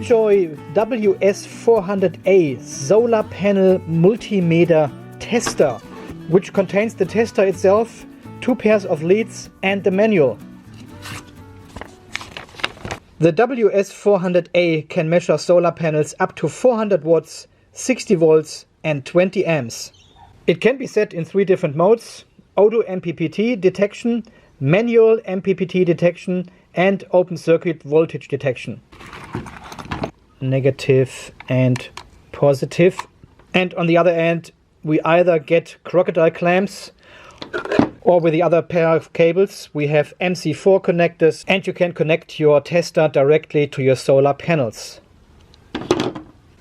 Elejoy WS400A Solar Panel Multimeter Tester, which contains the tester itself, 2 pairs of leads and the manual. The WS400A can measure solar panels up to 400 watts, 60 volts and 20 amps. It can be set in 3 different modes: auto MPPT detection, manual MPPT detection and open circuit voltage detection. Negative and positive. And on the other end we either get crocodile clamps, or with the other pair of cables we have MC4 connectors, and you can connect your tester directly to your solar panels.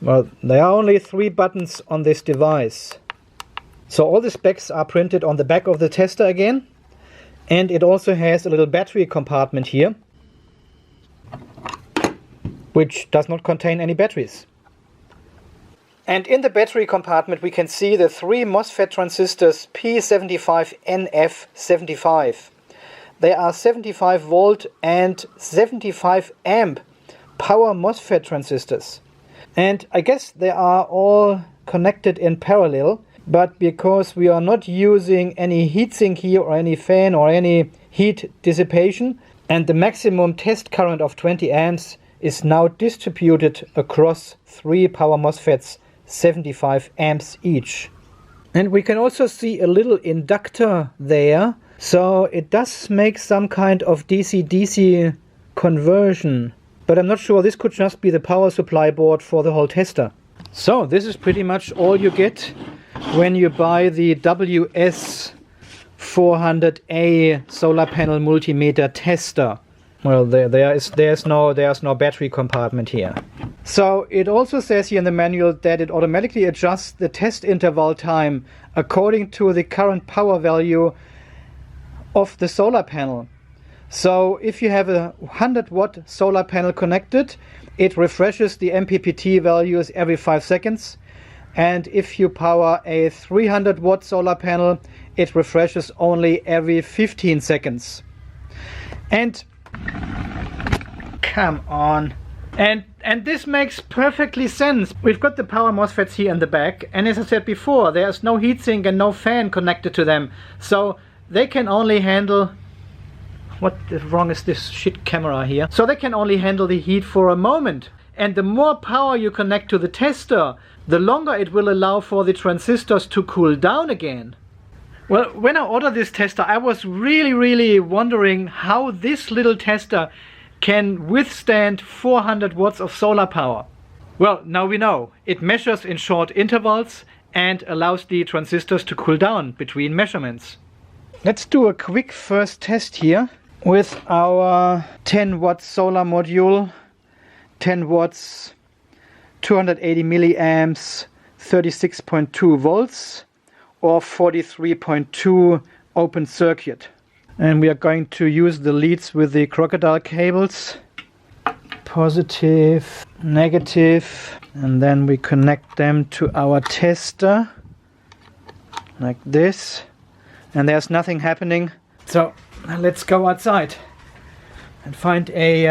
Well, there are only 3 buttons on this device. So all the specs are printed on the back of the tester again, and it also has a little battery compartment here, which does not contain any batteries. And in the battery compartment we can see the 3 MOSFET transistors P75NF75. They are 75 volt and 75 amp power MOSFET transistors. And I guess they are all connected in parallel, but because we are not using any heatsink here or any fan or any heat dissipation, and the maximum test current of 20 amps is now distributed across 3 power MOSFETs, 75 amps each. And we can also see a little inductor there, so it does make some kind of DC-DC conversion. But I'm not sure, this could just be the power supply board for the whole tester. So this is pretty much all you get when you buy the WS400A Solar Panel Multimeter Tester. Well, there's no battery compartment here. So it also says here in the manual that it automatically adjusts the test interval time according to the current power value of the solar panel. So if you have a 100 watt solar panel connected, it refreshes the MPPT values every 5 seconds. And if you power a 300 watt solar panel, it refreshes only every 15 seconds. And come on. And this makes perfectly sense. We've got the power MOSFETs here in the back, and as I said before, there's no heatsink and no fan connected to them. So they can only handle... What wrong is this shit camera here? So they can only handle the heat for a moment. And the more power you connect to the tester, the longer it will allow for the transistors to cool down again. Well, when I ordered this tester, I was really wondering how this little tester can withstand 400 watts of solar power. Well, now we know. It measures in short intervals and allows the transistors to cool down between measurements. Let's do a quick first test here with our 10 watt solar module. 10 watts, 280 milliamps, 36.2 volts or 43.2 open circuit. And we are going to use the leads with the crocodile cables. Positive, negative, and then we connect them to our tester like this. And there's nothing happening. So let's go outside and find a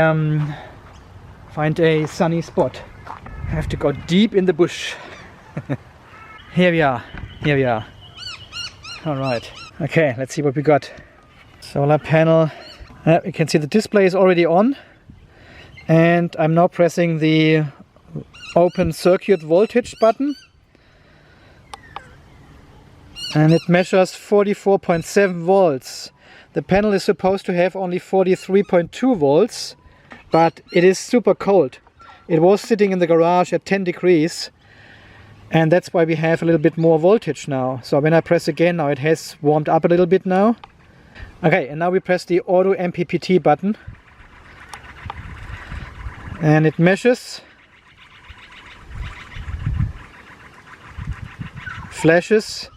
sunny spot. I have to go deep in the bush. Here we are. All right. Okay, let's see what we got. Solar panel. You can see the display is already on. And I'm now pressing the open circuit voltage button. And it measures 44.7 volts. The panel is supposed to have only 43.2 volts. But it is super cold. It was sitting in the garage at 10 degrees. And that's why we have a little bit more voltage now. So when I press again, now it has warmed up a little bit now. Okay, and now we press the auto MPPT button. And it measures. Flashes.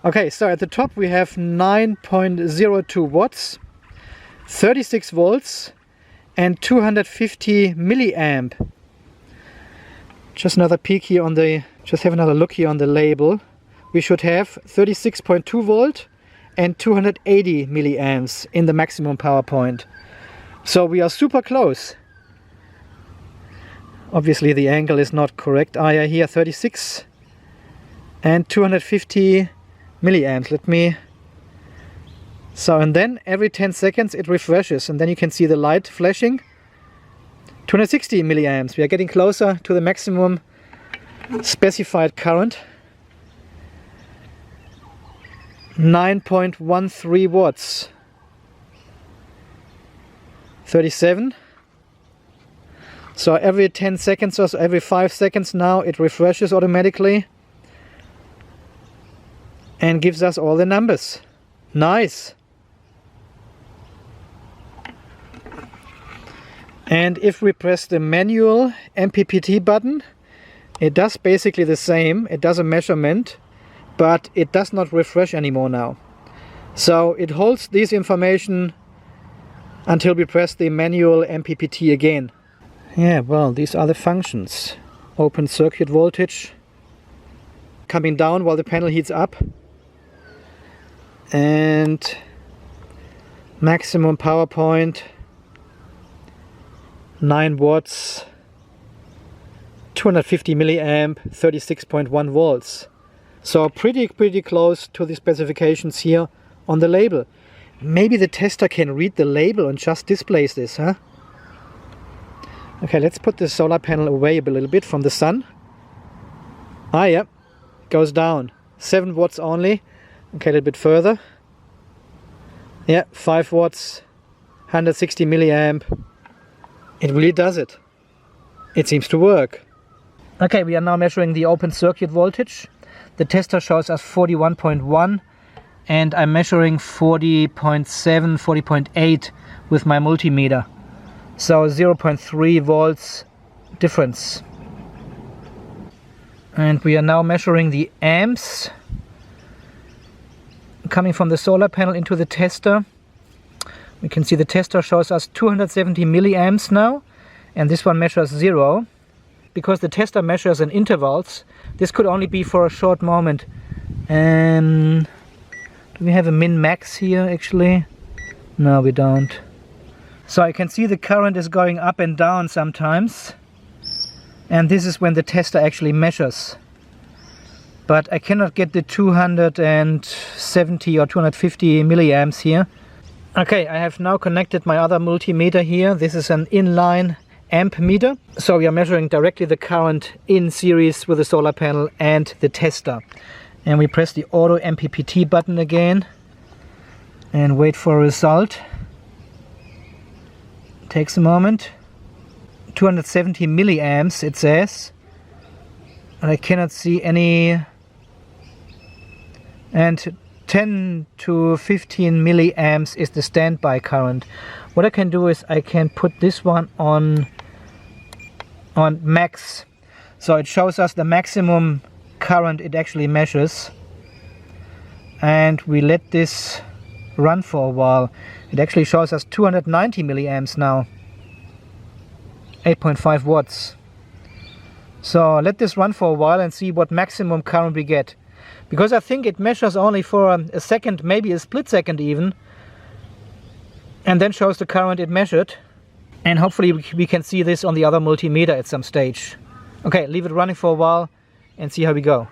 Okay, so at the top we have 9.02 watts, 36 volts and 250 milliamp. Just another peek here on the, just have another look here on the label. We should have 36.2 volt and 280 milliamps in the maximum power point. So we are super close. Obviously the angle is not correct. Ah, yeah, here 36 and 250 milliamps. Let me... So, and then every 10 seconds it refreshes, and then you can see the light flashing. 260 milliamps. We are getting closer to the maximum specified current. 9.13 watts. 37. So every 10 seconds or so, every 5 seconds now, it refreshes automatically and gives us all the numbers. Nice. And if we press the manual MPPT button, it does basically the same. It does a measurement, but it does not refresh anymore now. So it holds this information until we press the manual MPPT again. Yeah, well, these are the functions. Open circuit voltage coming down while the panel heats up, and maximum power point 9 watts, 250 milliamp, 36.1 volts. So pretty close to the specifications here on the label. Maybe the tester can read the label and just displays this, huh? Okay, let's put the solar panel away a little bit from the sun. Ah, yeah, goes down. 7 watts only. Okay, a little bit further. Yeah, 5 watts, 160 milliamp. It really does it. It seems to work. Okay, we are now measuring the open circuit voltage. The tester shows us 41.1 and I'm measuring 40.7, 40.8 with my multimeter. So 0.3 volts difference. And we are now measuring the amps coming from the solar panel into the tester. We can see the tester shows us 270 milliamps now, and this one measures 0. Because the tester measures in intervals, this could only be for a short moment. Do we have a min-max here actually? No, we don't. So I can see the current is going up and down sometimes, and this is when the tester actually measures. But I cannot get the 270 or 250 milliamps here. Okay, I have now connected my other multimeter here. This is an inline amp meter. So we are measuring directly the current in series with the solar panel and the tester. And we press the auto MPPT button again and wait for a result. Takes a moment. 270 milliamps it says, and I cannot see any. And 10 to 15 milliamps is the standby current. What I can do is I can put this one on max, so it shows us the maximum current it actually measures, and we let this run for a while. It actually shows us 290 milliamps now, 8.5 watts. So let this run for a while and see what maximum current we get, because I think it measures only for a second, maybe a split second even, and then shows the current it measured. And hopefully we can see this on the other multimeter at some stage. Okay, leave it running for a while and see how we go.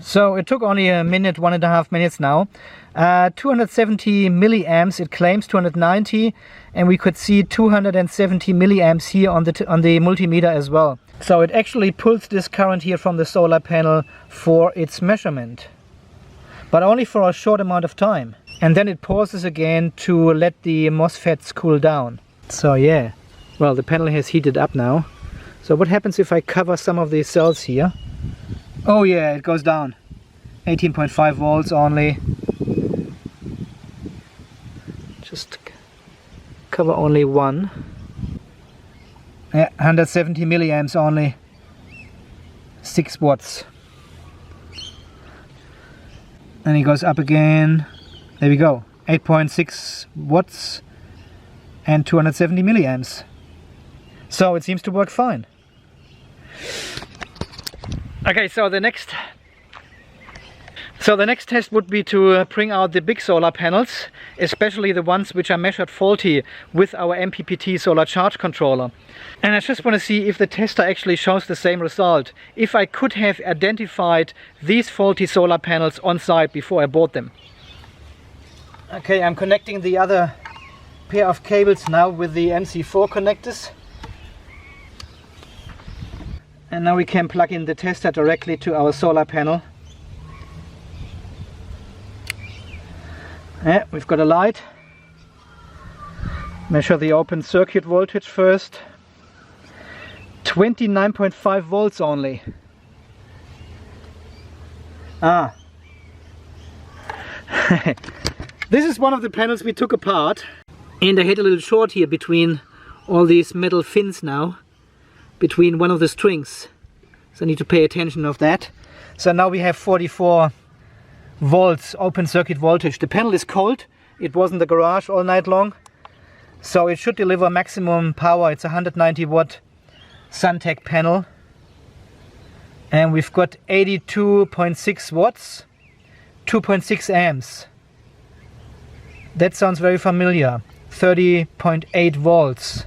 So it took only a minute, 1.5 minutes now. 270 milliamps, it claims 290, and we could see 270 milliamps here on the multimeter as well. So it actually pulls this current here from the solar panel for its measurement, but only for a short amount of time. And then it pauses again to let the MOSFETs cool down. So yeah, well, the panel has heated up now. So what happens if I cover some of these cells here? Oh yeah, it goes down. 18.5 volts only. Just cover only one. Yeah, 170 milliamps only. 6 watts. And it goes up again. There we go, 8.6 watts and 270 milliamps. So it seems to work fine. Okay, so the next test would be to bring out the big solar panels especially the ones which are measured faulty with our MPPT solar charge controller. And I just want to see if the tester actually shows the same result. If I could have identified these faulty solar panels on site before I bought them. Okay, I'm connecting the other pair of cables now with the MC4 connectors. And now we can plug in the tester directly to our solar panel. Yeah, we've got a light. Measure the open circuit voltage first. 29.5 volts only. This is one of the panels we took apart. And I had a little short here between all these metal fins now. Between one of the strings. So I need to pay attention of that. So now we have 44 volts open circuit voltage. The panel is cold. It was in the garage all night long. So it should deliver maximum power. It's a 190 watt Suntech panel. And we've got 82.6 watts, 2.6 amps. That sounds very familiar. 30.8 volts.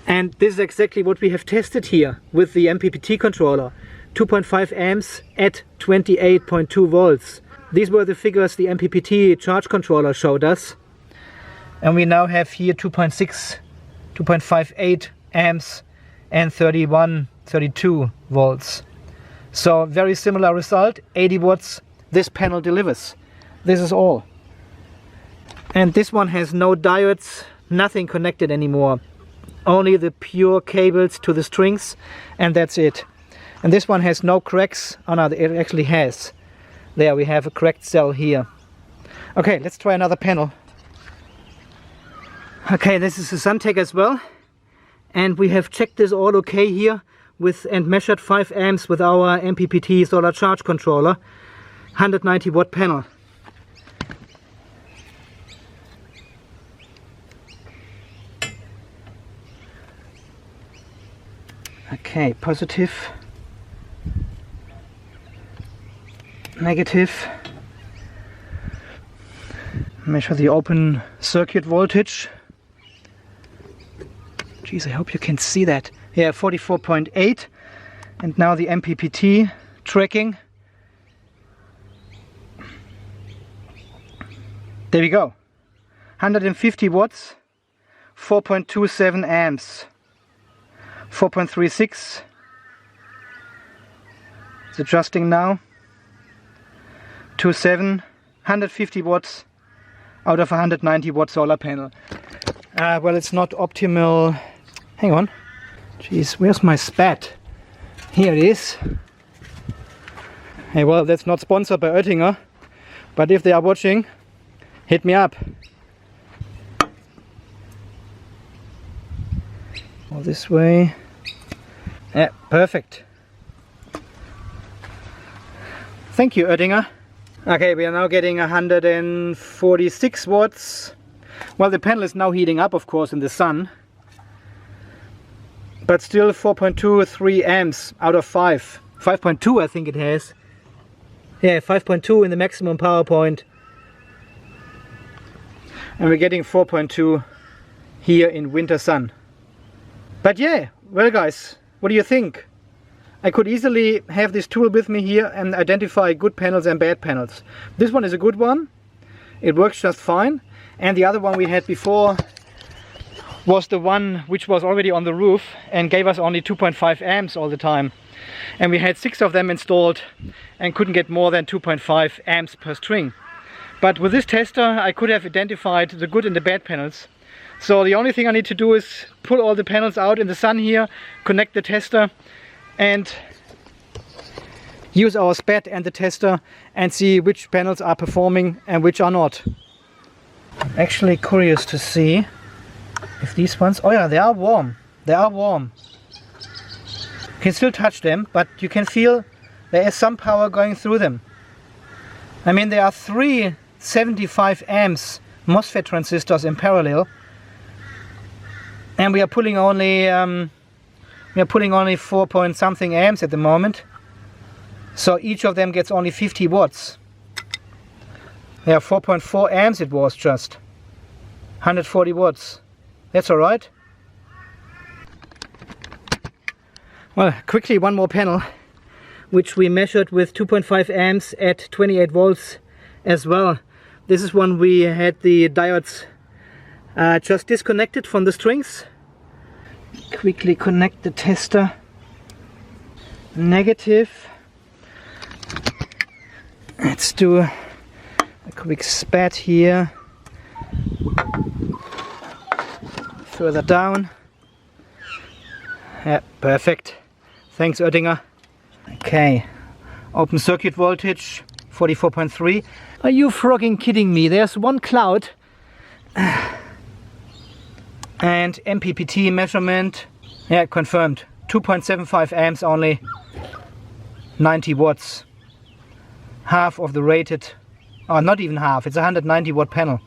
And this is exactly what we have tested here with the MPPT controller. 2.5 amps at 28.2 volts. These were the figures the MPPT charge controller showed us. And we now have here 2.58 amps and 32 volts. So very similar result, 80 watts this panel delivers. This is all. And this one has no diodes, nothing connected anymore. Only the pure cables to the strings, and that's it. And this one has no cracks. Oh no, it actually has. There we have a cracked cell here. Okay, let's try another panel. Okay, this is a Suntech as well. And we have checked this all okay here and measured 5 amps with our MPPT solar charge controller. 190 watt panel. Okay, positive, negative. Measure the open circuit voltage. Geez, I hope you can see that. Yeah, 44.8. And now the MPPT tracking. There we go. 150 watts, 4.27 amps. 4.36. It's adjusting now. 27, 150 watts out of a 190 watt solar panel. Well, it's not optimal. Hang on. Jeez, where's my spat? Here it is. Hey, well, that's not sponsored by Oettinger, but if they are watching, hit me up. All this way. Yeah, perfect. Thank you, Oettinger. Okay, we are now getting 146 watts. Well, the panel is now heating up, of course, in the sun. But still 4.23 amps out of 5. 5.2 I think it has. Yeah, 5.2 in the maximum power point. And we're getting 4.2 here in winter sun. But yeah, well guys, what do you think? I could easily have this tool with me here and identify good panels and bad panels. This one is a good one. It works just fine. And the other one we had before was the one which was already on the roof and gave us only 2.5 amps all the time. And we had 6 of them installed and couldn't get more than 2.5 amps per string. But with this tester I could have identified the good and the bad panels. So the only thing I need to do is pull all the panels out in the sun here, connect the tester and use our SPAT and the tester and see which panels are performing and which are not. I'm actually curious to see if these ones, oh yeah, they are warm. They are warm. You can still touch them, but you can feel there is some power going through them. I mean, there are 3 75 amps MOSFET transistors in parallel. And we are pulling only 4 point something amps at the moment. So each of them gets only 50 watts. Yeah, 4.4 amps it was just. 140 watts. That's alright. Well, quickly one more panel, which we measured with 2.5 amps at 28 volts as well. This is one we had the diodes just disconnected from the strings. Quickly connect the tester. Negative. Let's do a quick spat here. Further down. Yeah, perfect. Thanks, Oettinger. Okay, open circuit voltage 44.3. Are you frogging kidding me? There's one cloud. And MPPT measurement. Yeah, confirmed. 2.75 amps only. 90 watts. Half of the rated. Oh, not even half. It's a 190 watt panel.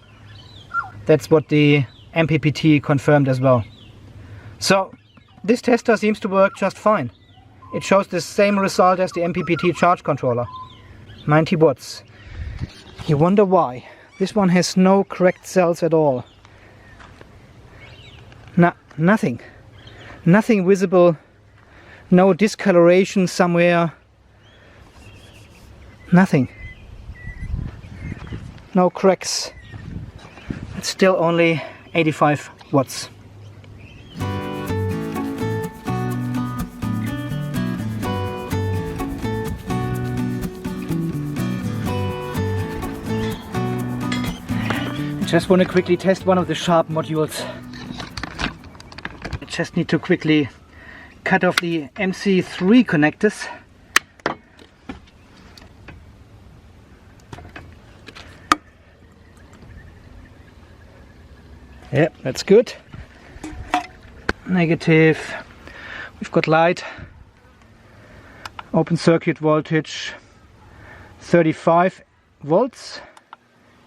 That's what the MPPT confirmed as well. So this tester seems to work just fine. It shows the same result as the MPPT charge controller. 90 watts. You wonder why. This one has no cracked cells at all. Nothing. Nothing visible. No discoloration somewhere. Nothing. No cracks. It's still only 85 watts. Just want to quickly test one of the sharp modules. I just need to quickly cut off the MC3 connectors. Yep, that's good. Negative. We've got light. Open circuit voltage 35 volts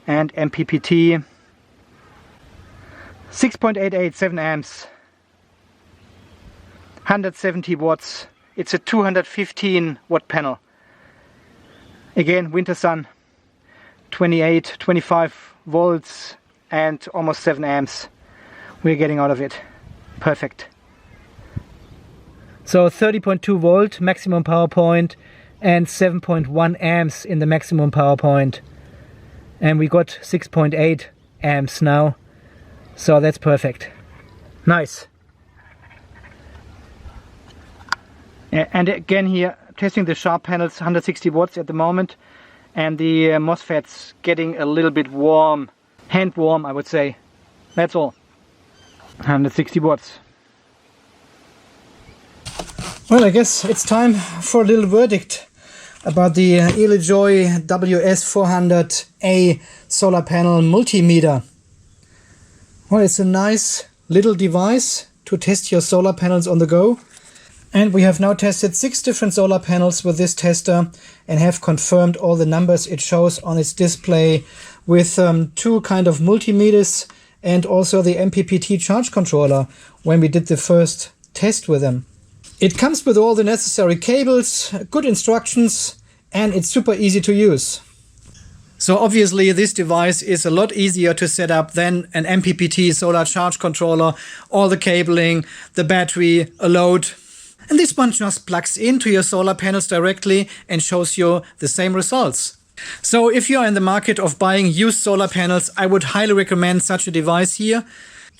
and MPPT 6.887 amps, 170 watts. It's a 215 watt panel. Again, winter sun, 28, 25 volts and almost 7 amps we're getting out of it. Perfect. So 30.2 volt maximum power point and 7.1 amps in the maximum power point. And we got 6.8 amps now. So that's perfect. Nice. And again here, testing the sharp panels, 160 watts at the moment. And the MOSFET's getting a little bit warm. Hand warm, I would say. That's all. 160 watts. Well, I guess it's time for a little verdict about the Elejoy WS400A Solar Panel Multimeter. Well, it's a nice little device to test your solar panels on the go. And we have now tested 6 different solar panels with this tester and have confirmed all the numbers it shows on its display with 2 kind of multimeters and also the MPPT charge controller when we did the first test with them. It comes with all the necessary cables, good instructions, and it's super easy to use. So obviously this device is a lot easier to set up than an MPPT solar charge controller, all the cabling, the battery, a load. And this one just plugs into your solar panels directly and shows you the same results. So if you're in the market of buying used solar panels, I would highly recommend such a device here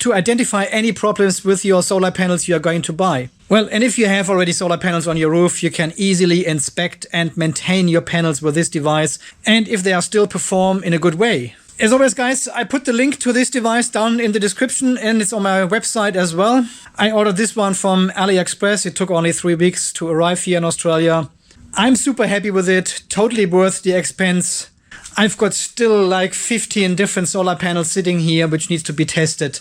to identify any problems with your solar panels you are going to buy. Well, and if you have already solar panels on your roof, you can easily inspect and maintain your panels with this device, and if they are still perform in a good way. As always, guys, I put the link to this device down in the description and it's on my website as well. I ordered this one from AliExpress. It took only 3 weeks to arrive here in Australia. I'm super happy with it, totally worth the expense. I've got still like 15 different solar panels sitting here which needs to be tested.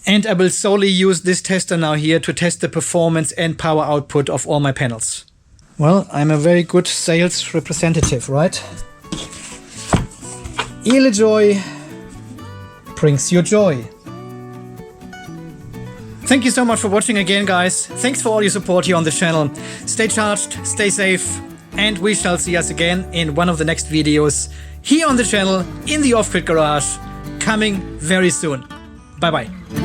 And I will solely use this tester now here to test the performance and power output of all my panels. Well, I'm a very good sales representative, right? Elejoy brings you joy. Thank you so much for watching again, guys. Thanks for all your support here on the channel. Stay charged, stay safe, and we shall see us again in one of the next videos here on the channel in the Off-Grid Garage, coming very soon. Bye bye.